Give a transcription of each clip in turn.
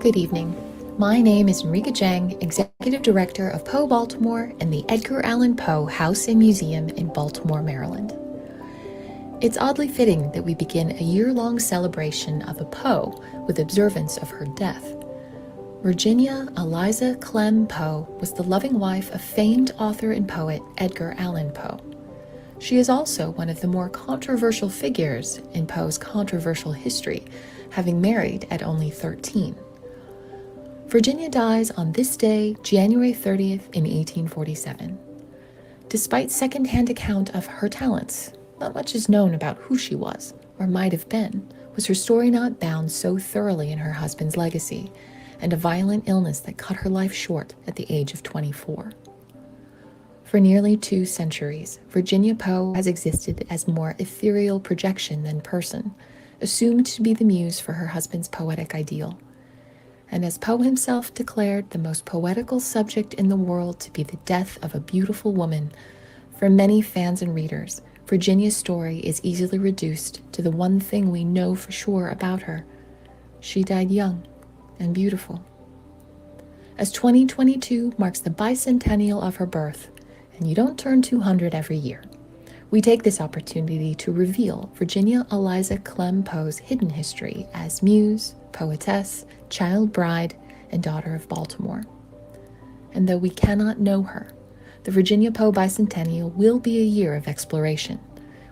Good evening. My name is Enrica Jang, Executive Director of Poe Baltimore and the Edgar Allan Poe House and Museum in Baltimore, Maryland. It's oddly fitting that we begin a year-long celebration of a Poe with observance of her death. Virginia Eliza Clem Poe was the loving wife of famed author and poet Edgar Allan Poe. She is also one of the more controversial figures in Poe's controversial history, having married at only 13. Virginia dies on this day, January 30th in 1847. Despite second-hand account of her talents, not much is known about who she was, or might have been. Was her story not bound so thoroughly in her husband's legacy, and a violent illness that cut her life short at the age of 24? For nearly 2 centuries, Virginia Poe has existed as more ethereal projection than person, assumed to be the muse for her husband's poetic ideal. And as Poe himself declared the most poetical subject in the world to be the death of a beautiful woman, for many fans and readers, Virginia's story is easily reduced to the one thing we know for sure about her. She died young and beautiful. As 2022 marks the bicentennial of her birth, and you don't turn 200 every year, we take this opportunity to reveal Virginia Eliza Clem Poe's hidden history as muse, poetess, child bride, and daughter of Baltimore. And though we cannot know her, the Virginia Poe Bicentennial will be a year of exploration,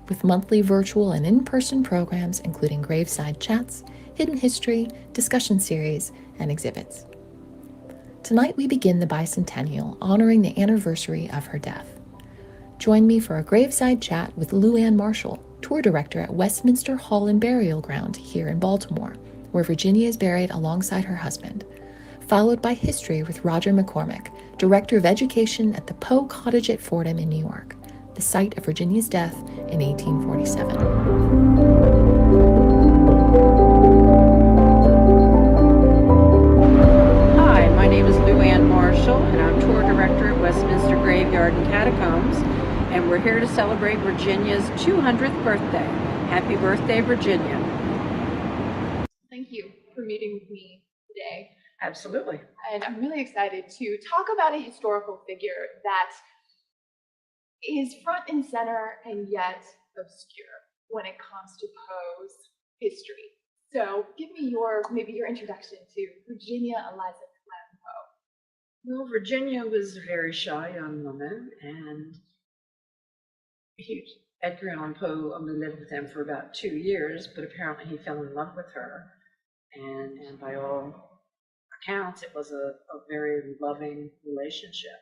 with monthly virtual and in-person programs including graveside chats, hidden history, discussion series, and exhibits. Tonight we begin the Bicentennial honoring the anniversary of her death. Join me for a graveside chat with Lou Ann Marshall, tour director at Westminster Hall Burial Ground here in Baltimore, where Virginia is buried alongside her husband, followed by history with Roger McCormick, director of education at the Poe Cottage at Fordham in New York, the site of Virginia's death in 1847. Hi, my name is Lou Ann Marshall, and I'm tour director at Westminster Graveyard and Catacombs, and we're here to celebrate Virginia's 200th birthday. Happy birthday, Virginia. Thank you for meeting with me today. Absolutely. And I'm really excited to talk about a historical figure that is front and center and yet obscure when it comes to Poe's history. So give me maybe your introduction to Virginia Eliza Clem Poe. Well, Virginia was a very shy young woman, and Edgar Allan Poe only lived with them for about 2 years, but apparently he fell in love with her. And by all accounts, it was a very loving relationship.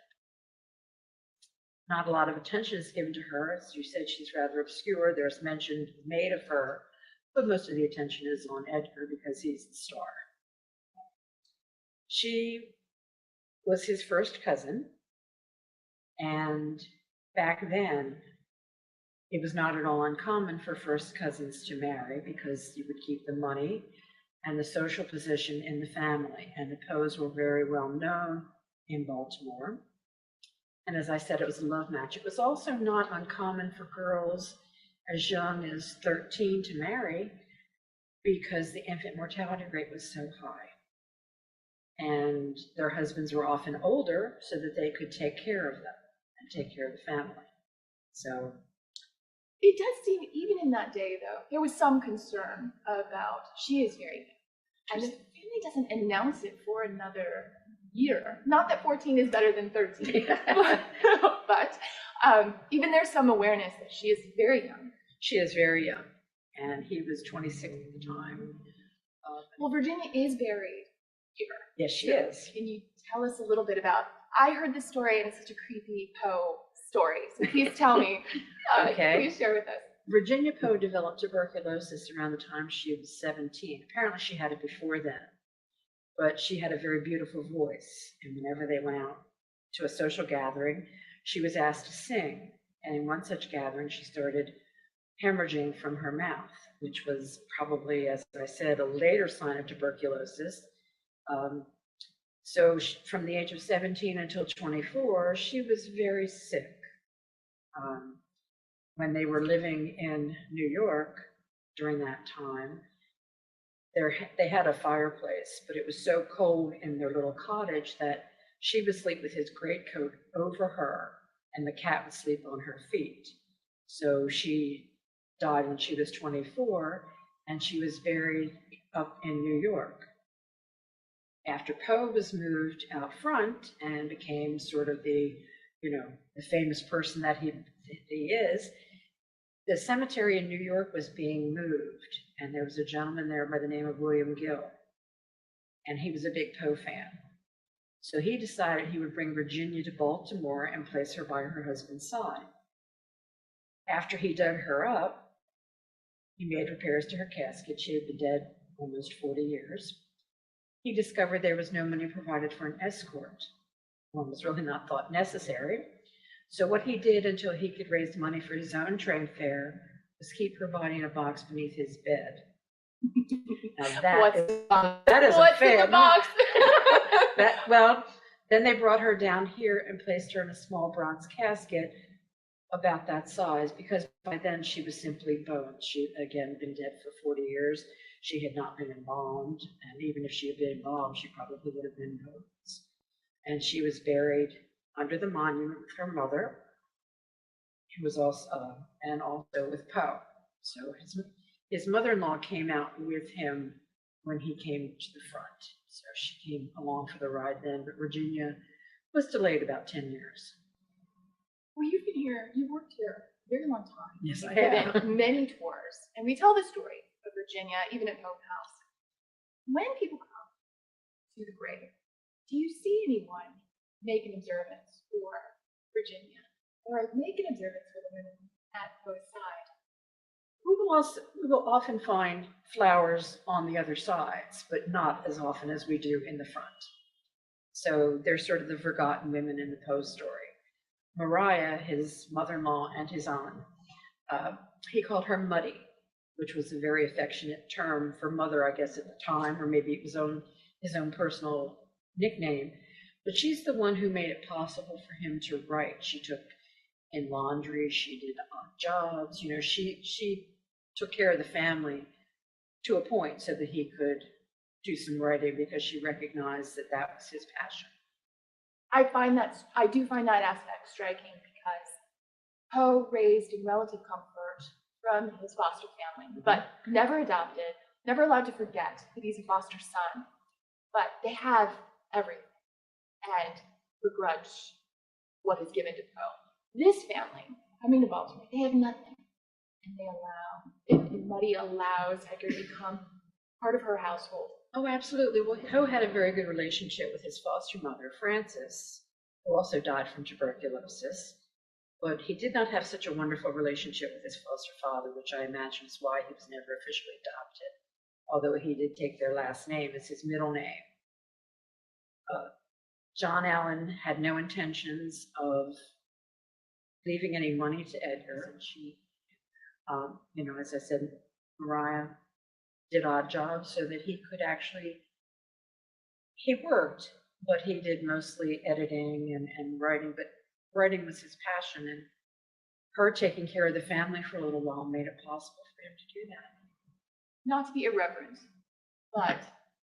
Not a lot of attention is given to her. As you said, she's rather obscure. There's mention made of her, but most of the attention is on Edgar because he's the star. She was his first cousin, and back then, it was not at all uncommon for first cousins to marry because you would keep the money and the social position in the family. And the Poes were very well known in Baltimore. And as I said, it was a love match. It was also not uncommon for girls as young as 13 to marry because the infant mortality rate was so high. And their husbands were often older so that they could take care of them and take care of the family. So it does seem, even in that day, though, there was some concern about she is very young, and the family doesn't announce it for another year. Not that 14 is better than 13, but even there's some awareness that she is very young. She is very young, and he was 26 at the time. Well, Virginia is buried here. Yes, she is. Can you tell us a little bit about? I heard this story, and it's such a creepy Poe story. So please tell me. Okay. Please share with us. Virginia Poe developed tuberculosis around the time she was 17. Apparently, she had it before then, but she had a very beautiful voice. And whenever they went out to a social gathering, she was asked to sing. And in one such gathering, she started hemorrhaging from her mouth, which was probably, as I said, a later sign of tuberculosis. So from the age of 17 until 24, she was very sick. When they were living in New York during that time, they had a fireplace, but it was so cold in their little cottage that she would sleep with his greatcoat over her, and the cat would sleep on her feet. So she died when she was 24, and she was buried up in New York. After Poe was moved out front and became sort of the famous person that he is, the cemetery in New York was being moved, and there was a gentleman there by the name of William Gill, and he was a big Poe fan. So he decided he would bring Virginia to Baltimore and place her by her husband's side. After he dug her up, he made repairs to her casket. She had been dead almost 40 years. He discovered there was no money provided for an escort. One was really not thought necessary. So what he did until he could raise money for his own train fare was keep her body in a box beneath his bed. Now that is a fair box. Well, then they brought her down here and placed her in a small bronze casket about that size, because by then she was simply bones. She had again been dead for 40 years. She had not been embalmed, and even if she had been embalmed, she probably would have been bones. And she was buried under the monument with her mother, who was also, and also with Poe. So his mother-in-law came out with him when he came to the front. So she came along for the ride then, but Virginia was delayed about 10 years. Well, you've been here, you worked here a very long time. Yes, I have. have. Many tours, and we tell the story of Virginia, even at Poe House. When people come to the grave, do you see anyone make an observance for Virginia, or make an observance for the women at Poe's side? We will often find flowers on the other sides, but not as often as we do in the front. So they're sort of the forgotten women in the Poe story. Maria, his mother-in-law and his aunt, he called her Muddy, which was a very affectionate term for mother, I guess, at the time, or maybe it was his own personal nickname. But she's the one who made it possible for him to write. She took in laundry, she did odd jobs, she took care of the family to a point so that he could do some writing, because she recognized that that was his passion. I do find that aspect striking, because Poe raised in relative comfort from his foster family, but never adopted, never allowed to forget that he's a foster son. But they have everything and begrudge what is given to Poe. This family, coming to Baltimore, they have nothing, and Muddy allows Edgar to become part of her household. Oh, absolutely. Well, Poe had a very good relationship with his foster mother, Frances, who also died from tuberculosis. But he did not have such a wonderful relationship with his foster father, which I imagine is why he was never officially adopted, although he did take their last name as his middle name. John Allen had no intentions of leaving any money to Edgar. And she, as I said, Maria did odd jobs so that he could actually, he worked, but he did mostly editing and writing, but writing was his passion, and her taking care of the family for a little while made it possible for him to do that. Not to be irreverent, but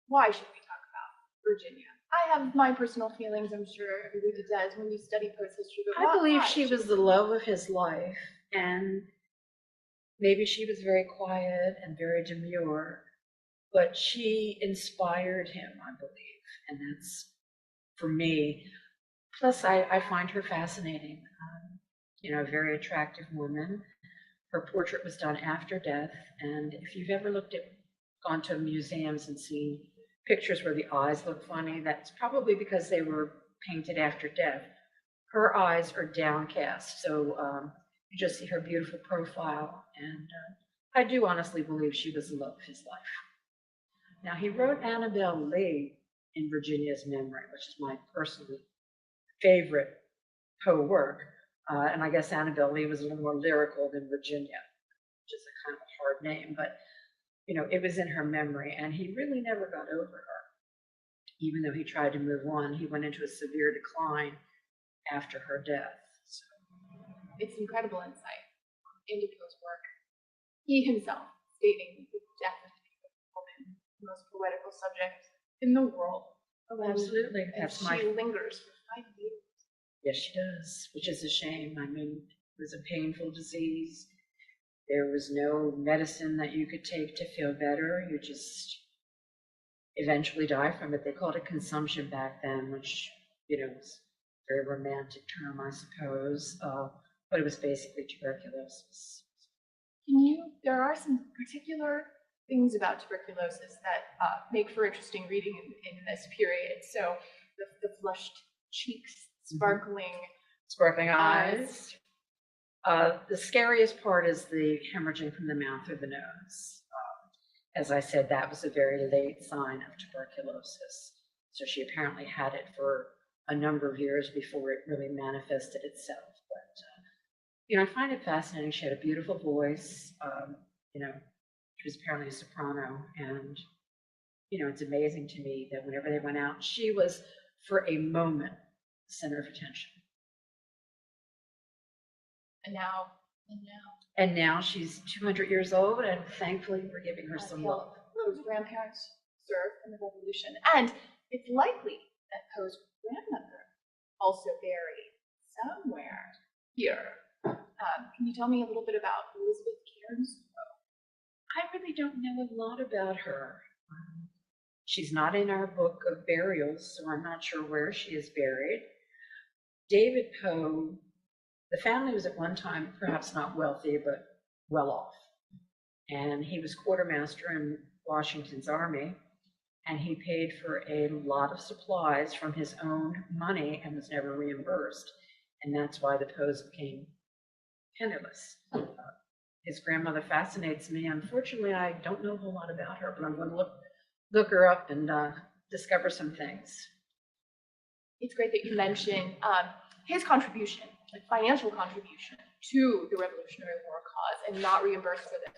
why should we talk about Virginia? I have my personal feelings, I'm sure everybody does when you study Poe's history, but I believe why? she was the love of his life, and maybe she was very quiet and very demure, but she inspired him, I believe, and that's, for me. Plus, I find her fascinating. You know, a very attractive woman. Her portrait was done after death, and if you've ever gone to museums and seen pictures where the eyes look funny, that's probably because they were painted after death. Her eyes are downcast, so you just see her beautiful profile, and I do honestly believe she was the love of his life. Now, he wrote Annabel Lee in Virginia's memory, which is my personally favorite Poe work, and I guess Annabel Lee was a little more lyrical than Virginia, which is a kind of hard name, but you know, it was in her memory, and he really never got over her. Even though he tried to move on, he went into a severe decline after her death. So. It's incredible insight into Poe's work. He himself stating the death of a woman, the most poetical subject in the world. Absolutely, and that's she lingers for 5 years. Yes, she does, which is a shame. I mean, it was a painful disease. There was no medicine that you could take to feel better. You just eventually die from it. They called it consumption back then, which, you know, was a very romantic term, I suppose, but it was basically tuberculosis. There are some particular things about tuberculosis that make for interesting reading in this period. So the flushed cheeks, sparkling eyes. The scariest part is the hemorrhaging from the mouth or the nose. As I said, that was a very late sign of tuberculosis. So she apparently had it for a number of years before it really manifested itself. But, you know, I find it fascinating. She had a beautiful voice. You know, she was apparently a soprano. And, you know, it's amazing to me that whenever they went out, she was, for a moment, the center of attention. And now she's 200 years old, and thankfully we're giving her some love. Poe's grandparents served in the Revolution, and it's likely that Poe's grandmother also buried somewhere here. Can you tell me a little bit about Elizabeth Cairns Poe? I really don't know a lot about her. She's not in our book of burials, so I'm not sure where she is buried. David Poe, the family was at one time perhaps not wealthy, but well off. And he was quartermaster in Washington's army, and he paid for a lot of supplies from his own money and was never reimbursed. And that's why the Poes became penniless. His grandmother fascinates me. Unfortunately, I don't know a whole lot about her, but I'm going to look her up and discover some things. It's great that you mention his contribution, like financial contribution to the Revolutionary War cause, and not reimbursed for this.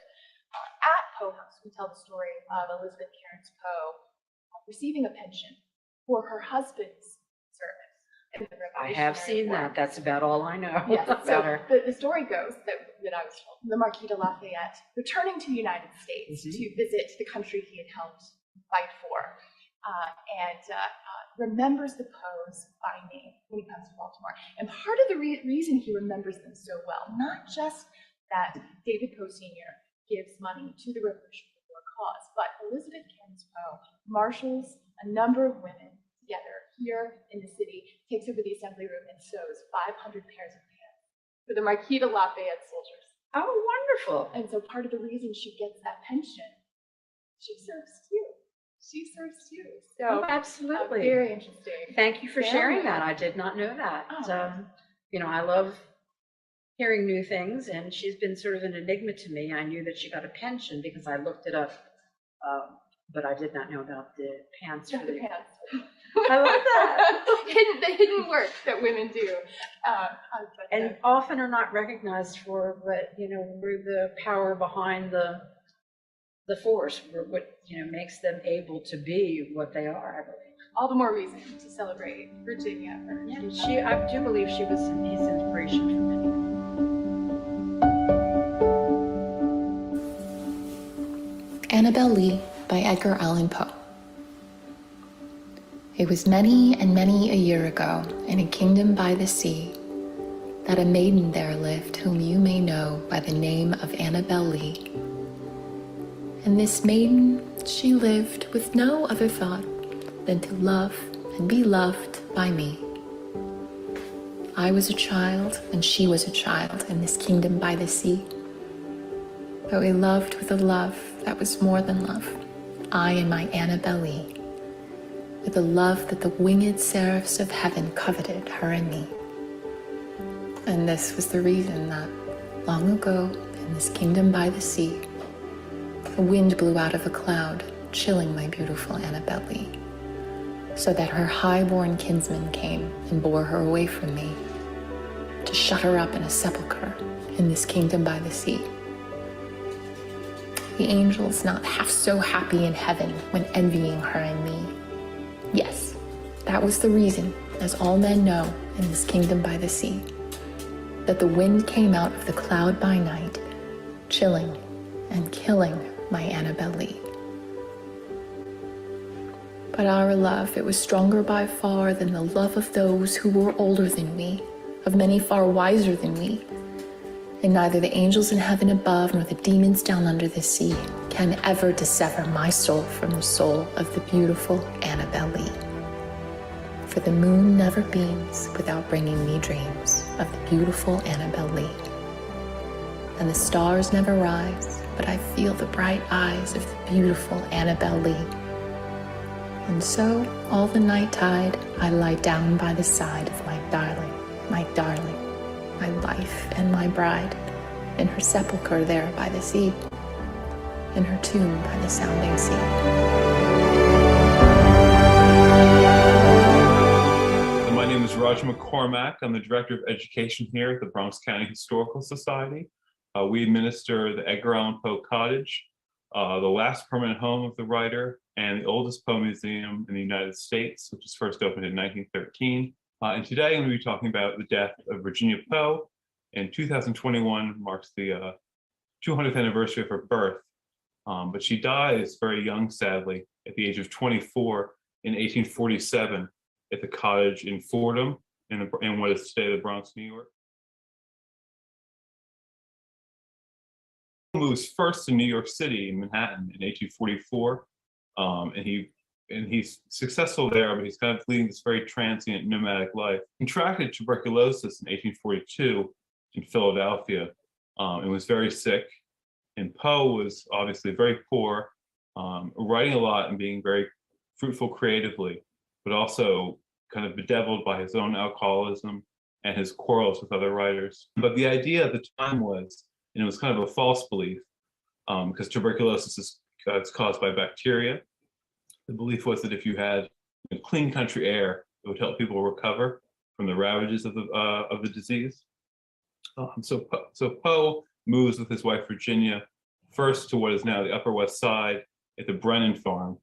At Poe House, we tell the story of Elizabeth Cairns Poe receiving a pension for her husband's service in the Revolutionary I have seen War. that. That's about all I know Yes, about so her. the story goes that I was told, the Marquis de Lafayette, returning to the United States to visit the country he had helped fight for, and remembers the Poes by name when he comes to Baltimore. And part of the reason he remembers them so well, not just that David Poe Sr. gives money to the Revolutionary War cause, but Elizabeth Cairns Poe marshals a number of women together here in the city, takes over the assembly room, and sews 500 pairs of pants for the Marquis de Lafayette soldiers. Oh, wonderful. And so part of the reason she gets that pension, she serves too. She serves too. So absolutely. Very interesting. Thank you for sharing that. I did not know that. You know, I love hearing new things, and she's been sort of an enigma to me. I knew that she got a pension because I looked it up, but I did not know about the pants. Not the pants. I love that. The hidden work that women do. And often are not recognized for, but, you know, we're the power behind the the force, what makes them able to be what they are, I believe. All the more reason to celebrate Virginia. Yeah, I do believe she was his inspiration for many. Annabel Lee by Edgar Allan Poe. It was many and many a year ago, in a kingdom by the sea, that a maiden there lived whom you may know by the name of Annabel Lee. And this maiden, she lived with no other thought than to love and be loved by me. I was a child, and she was a child in this kingdom by the sea. But we loved with a love that was more than love, I and my Annabel Lee, with a love that the winged seraphs of heaven coveted her and me. And this was the reason that, long ago, in this kingdom by the sea, the wind blew out of a cloud, chilling my beautiful Annabel Lee, so that her high-born kinsman came and bore her away from me, to shut her up in a sepulchre in this kingdom by the sea. The angels not half so happy in heaven when envying her and me. Yes, that was the reason, as all men know in this kingdom by the sea, that the wind came out of the cloud by night, chilling and killing my Annabel Lee. But our love, it was stronger by far than the love of those who were older than we, of many far wiser than we. And neither the angels in heaven above nor the demons down under the sea can ever dissever my soul from the soul of the beautiful Annabel Lee. For the moon never beams without bringing me dreams of the beautiful Annabel Lee. And the stars never rise, but I feel the bright eyes of the beautiful Annabel Lee. And so, all the night tide, I lie down by the side of my darling, my life and my bride, in her sepulchre there by the sea, in her tomb by the sounding sea. My name is Roger McCormack. I'm the Director of Education here at the Bronx County Historical Society. We administer the Edgar Allan Poe Cottage, the last permanent home of the writer, and the oldest Poe museum in the United States, which was first opened in 1913. And today I'm going to be talking about the death of Virginia Poe. And 2021 marks the 200th anniversary of her birth. But she dies very young, sadly, at the age of 24 in 1847 at the Cottage in Fordham in what is today the Bronx, New York. He moves first to New York City, Manhattan, in 1844, and he's successful there, but he's kind of leading this very transient, nomadic life. He contracted tuberculosis in 1842 in Philadelphia, and was very sick. And Poe was obviously very poor, writing a lot and being very fruitful creatively, but also kind of bedeviled by his own alcoholism and his quarrels with other writers. But the idea at the time was, and it was kind of a false belief, because tuberculosis is it's caused by bacteria. The belief was that if you had clean country air, it would help people recover from the ravages of the disease. So Poe moves with his wife Virginia first to what is now the Upper West Side at the Brennan Farm,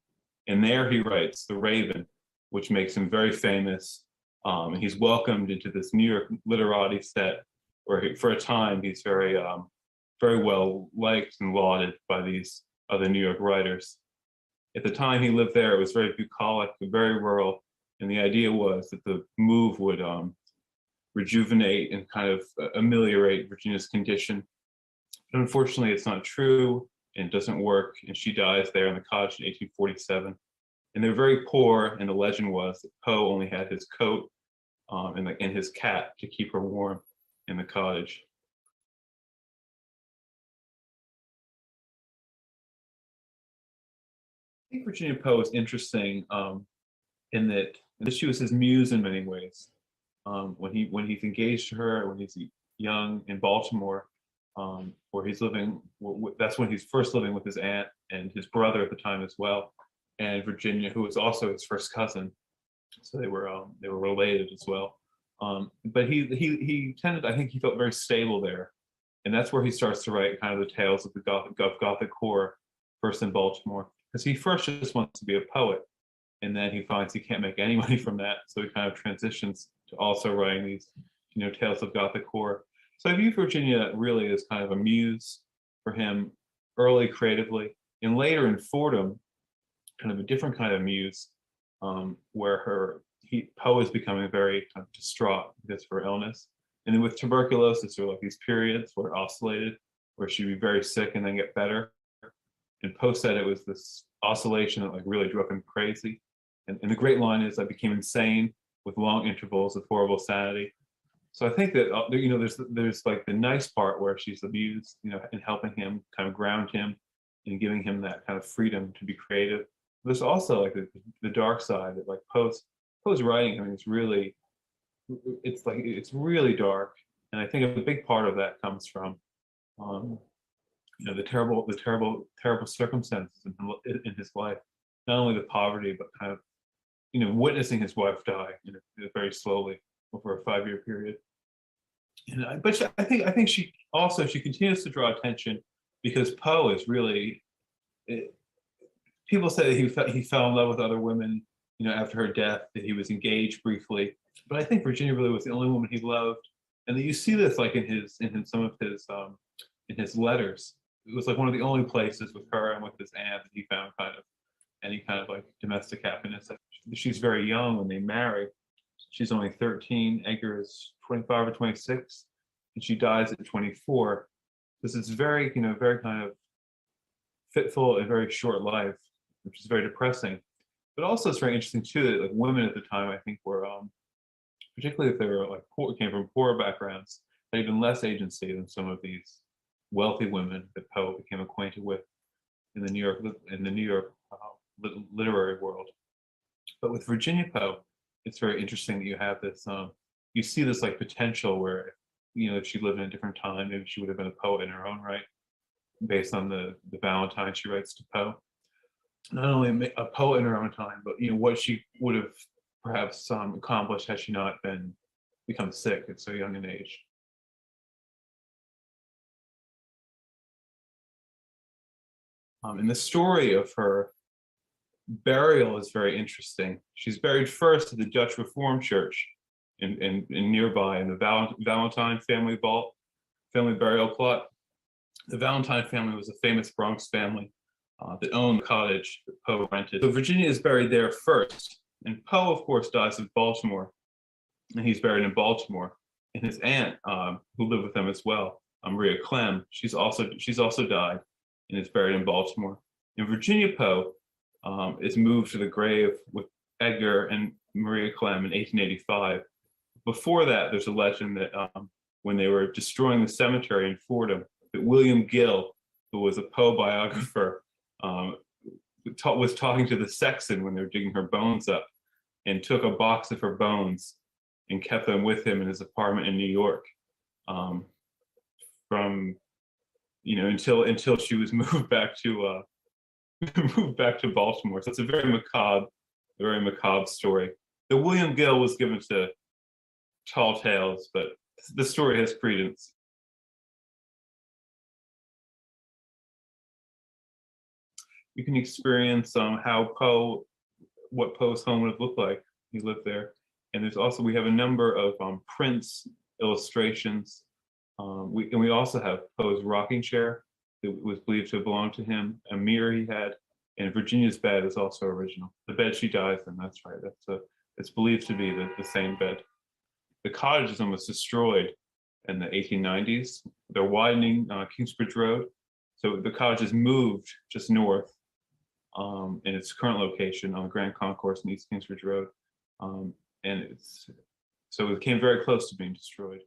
and there he writes The Raven, which makes him very famous. And he's welcomed into this New York literati set, where for a time he's very well liked and lauded by these other New York writers. At the time he lived there, it was very bucolic, very rural, and the idea was that the move would rejuvenate and kind of ameliorate Virginia's condition. But unfortunately, it's not true, and it doesn't work, and she dies there in the cottage in 1847. And they're very poor, and the legend was that Poe only had his coat and his cat to keep her warm in the cottage. I think Virginia Poe is interesting in that she was his muse in many ways. When he's engaged to her, when he's young in Baltimore, where he's living, that's when he's first living with his aunt and his brother at the time as well, and Virginia, who was also his first cousin, so they were related as well. But he tended, I think he felt very stable there, and that's where he starts to write kind of the tales of the Gothic horror. first in Baltimore, because he first just wants to be a poet, and then he finds he can't make any money from that, so he kind of transitions to also writing these, tales of Gothic horror. So I view Virginia really as kind of a muse for him early creatively, and later in Fordham, kind of a different kind of muse, where Poe is becoming very kind of distraught because of her illness. And then with tuberculosis, there were like these periods where it oscillated, where she'd be very sick and then get better. And Poe said it was this oscillation that like really drove him crazy. And the great line is, "I became insane with long intervals of horrible sanity." So I think that there's like the nice part where she's the muse, in helping him kind of ground him and giving him that kind of freedom to be creative. There's also like the dark side that like Poe's writing. I mean, it's really dark, and I think a big part of that comes from, the terrible circumstances in his life. Not only the poverty, but kind of, witnessing his wife die, very slowly over a 5-year period. But I think she continues to draw attention because Poe is really. People say that he fell in love with other women, after her death, that he was engaged briefly. But I think Virginia really was the only woman he loved, and that you see this like in some of his letters. It was like one of the only places with her and with his aunt that he found kind of any kind of like domestic happiness. She's very young when they marry. She's only 13. Edgar is 25 or 26, and she dies at 24. This is very kind of fitful and very short life, which is very depressing. But also it's very interesting too that like women at the time, I think, were particularly if they were like came from poorer backgrounds, had even less agency than some of these wealthy women that Poe became acquainted with in the New York literary world. But with Virginia Poe, it's very interesting that you have this. You see this like potential where, if she lived in a different time, maybe she would have been a poet in her own right, based on the Valentine she writes to Poe. Not only a poet in her own time, but what she would have perhaps accomplished had she not become sick at so young an age. And the story of her burial is very interesting. She's buried first at the Dutch Reformed Church in nearby in the Valentine family burial plot. The Valentine family was a famous Bronx family that owned Cottage that Poe rented. So Virginia is buried there first, and Poe, of course, dies in Baltimore, and he's buried in Baltimore. And his aunt, who lived with him as well, Maria Clem, she's also died and is buried in Baltimore. And Virginia Poe is moved to the grave with Edgar and Maria Clem in 1885. Before that, there's a legend that when they were destroying the cemetery in Fordham, that William Gill, who was a Poe biographer, was talking to the sexton when they were digging her bones up, and took a box of her bones and kept them with him in his apartment in New York, until she was moved back to Baltimore. So it's a very macabre story. The William Gill was given to tall tales, but the story has credence. You can experience what Poe's home would have looked like. He lived there, and we have a number of prints, illustrations. We also have Poe's rocking chair that was believed to have belonged to him, a mirror he had, and Virginia's bed is also original. The bed she dies in, that's right. It's believed to be the same bed. The cottage is almost destroyed in the 1890s. They're widening Kingsbridge Road, so the cottage is moved just north in its current location on the Grand Concourse in East Kingsbridge Road, and it came very close to being destroyed.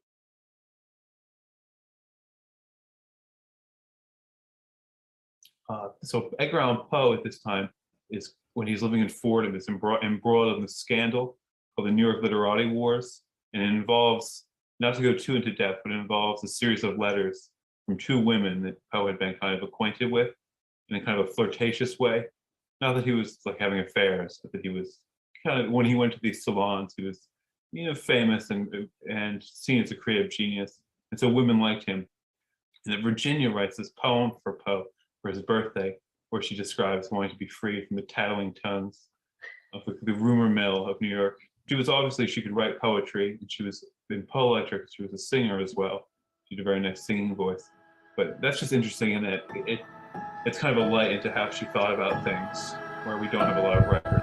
So Edgar Allan Poe at this time is, when he's living in Fordham, is embroiled in the scandal of the New York Literati Wars, and it involves, not to go too into depth, but it involves a series of letters from two women that Poe had been kind of acquainted with in a kind of a flirtatious way. Not that he was like having affairs, but that he was kind of, when he went to these salons, he was, famous and seen as a creative genius, and so women liked him. And that Virginia writes this poem for Poe for his birthday, where she describes wanting to be free from the tattling tongues of the rumor mill of New York. She could write poetry, and she was in Poetic, she was a singer as well. She had a very nice singing voice. But that's just interesting in that it's kind of a light into how she thought about things, where we don't have a lot of record.